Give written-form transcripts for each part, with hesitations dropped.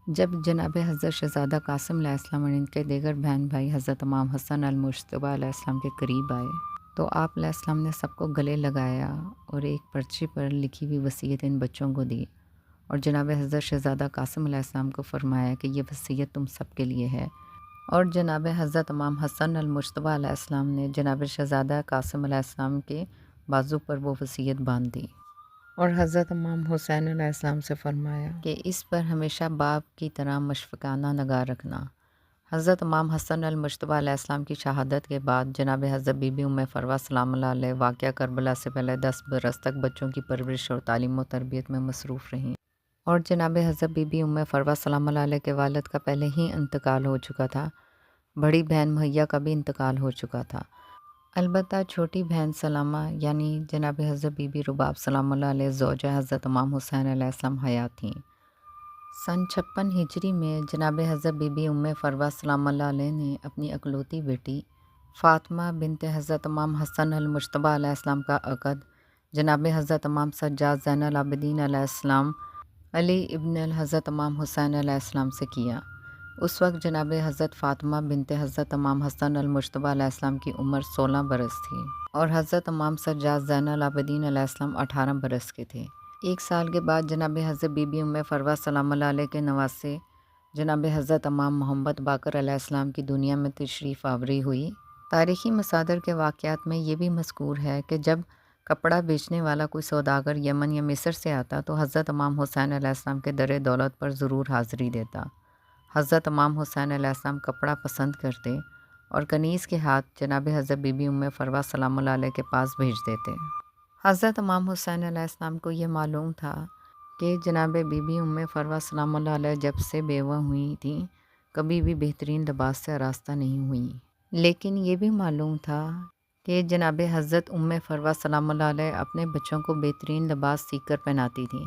جب جناب حضرت شہزادہ قاسم علیہ السلام اور ان کے دیگر بہن بھائی حضرت امام حسن المجتبیٰ علیہ السلام کے قریب آئے تو آپ علیہ السلام نے سب کو گلے لگایا اور ایک پرچے پر لکھی ہوئی وصیت ان بچوں کو دی اور جناب حضرت شہزادہ قاسم علیہ السلام کو فرمایا کہ یہ وصیت تم سب کے لیے ہے، اور جناب حضرت امام حسن المجتبیٰ علیہ السلام نے جناب شہزادہ قاسم علیہ السلام کے بازو پر وہ وصیت باندھ دی اور حضرت امام حسین علیہ السلام سے فرمایا کہ اس پر ہمیشہ باپ کی طرح مشفقانہ نگاہ رکھنا۔ حضرت امام حسن المجتبیٰ علیہ السلام کی شہادت کے بعد جناب حضرت بی بی ام فروہ سلام اللہ علیہ واقعہ کربلا سے پہلے 10 برس تک بچوں کی پرورش اور تعلیم و تربیت میں مصروف رہیں، اور جناب حضرت بی بی ام فروہ سلام اللہ علیہ کے والد کا پہلے ہی انتقال ہو چکا تھا، بڑی بہن مہیا کا بھی انتقال ہو چکا تھا، البتہ چھوٹی بہن سلامہ یعنی جناب حضرت بی بی رباب سلام اللہ علیہ زوجہ حضرت امام حسین علیہ السلام حیات تھیں۔ سن 56 ہجری میں جناب حضرت بی بی ام فروہ سلام اللہ علیہ نے اپنی اکلوتی بیٹی فاطمہ بنت حضرت امام حسن المجتبیٰ علیہ السلام کا عقد جناب حضرت امام سجاد زین العابدین علیہ السلام علی ابن الحضرت امام حسین علیہ السلام سے کیا۔ اس وقت جناب حضرت فاطمہ بنت حضرت امام حسن المجتبیٰ علیہ السلام کی عمر 16 برس تھی اور حضرت امام سجاد زین العابدین علیہ السلام 18 برس کے تھے۔ ایک سال کے بعد جناب حضرت بی بی ام فروہ سلام اللہ علیہ کے نواسے جناب حضرت امام محمد باقر علیہ السلام کی دنیا میں تشریف آوری ہوئی۔ تاریخی مصادر کے واقعات میں یہ بھی مذکور ہے کہ جب کپڑا بیچنے والا کوئی سوداگر یمن یا مصر سے آتا تو حضرت امام حسین علیہ السلام کے در دولت پر ضرور حاضری دیتا۔ حضرت امام حسین علیہ السلام کپڑا پسند کرتے اور کنیز کے ہاتھ جناب حضرت بی بی ام فروہ سلام اللہ علیہ کے پاس بھیج دیتے۔ حضرت امام حسین علیہ السلام کو یہ معلوم تھا کہ جناب بی بی ام فروہ سلام اللہ علیہ جب سے بیوہ ہوئی تھیں کبھی بھی بہترین لباس سے آراستہ نہیں ہوئیں، لیکن یہ بھی معلوم تھا کہ جناب حضرت ام فروہ سلام اللہ علیہ اپنے بچوں کو بہترین لباس سیکھ کر پہناتی تھیں۔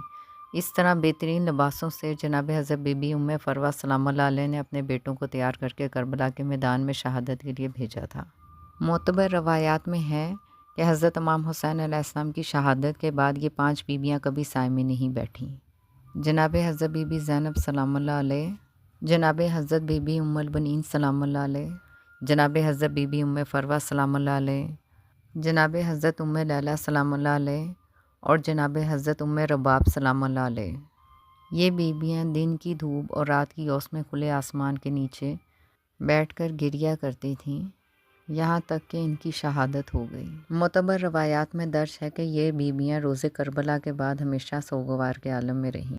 اس طرح بہترین لباسوں سے جناب حضرت بی بی ام فروہ سلام اللہ علیہ نے اپنے بیٹوں کو تیار کر کے کربلا کے میدان میں شہادت کے لیے بھیجا تھا۔ معتبر روایات میں ہے کہ حضرت امام حسین علیہ السلام کی شہادت کے بعد یہ 5 بیویاں کبھی سائے میں نہیں بیٹھیں۔ جناب حضرت بی بی زینب سلام اللہ علیہ، جناب حضرت بی بی ام البنین سلام اللہ علیہ، جناب حضرت بی بی ام فروہ سلام اللہ علیہ، جناب حضرت ام لیلہ سلام اللہ علیہ اور جناب حضرت ام رباب سلام اللہ علیہ، یہ بیویاں دن کی دھوپ اور رات کی اوس میں کھلے آسمان کے نیچے بیٹھ کر گریا کرتی تھیں یہاں تک کہ ان کی شہادت ہو گئی۔ معتبر روایات میں درج ہے کہ یہ بیویاں روز کربلا کے بعد ہمیشہ سوگوار کے عالم میں رہیں۔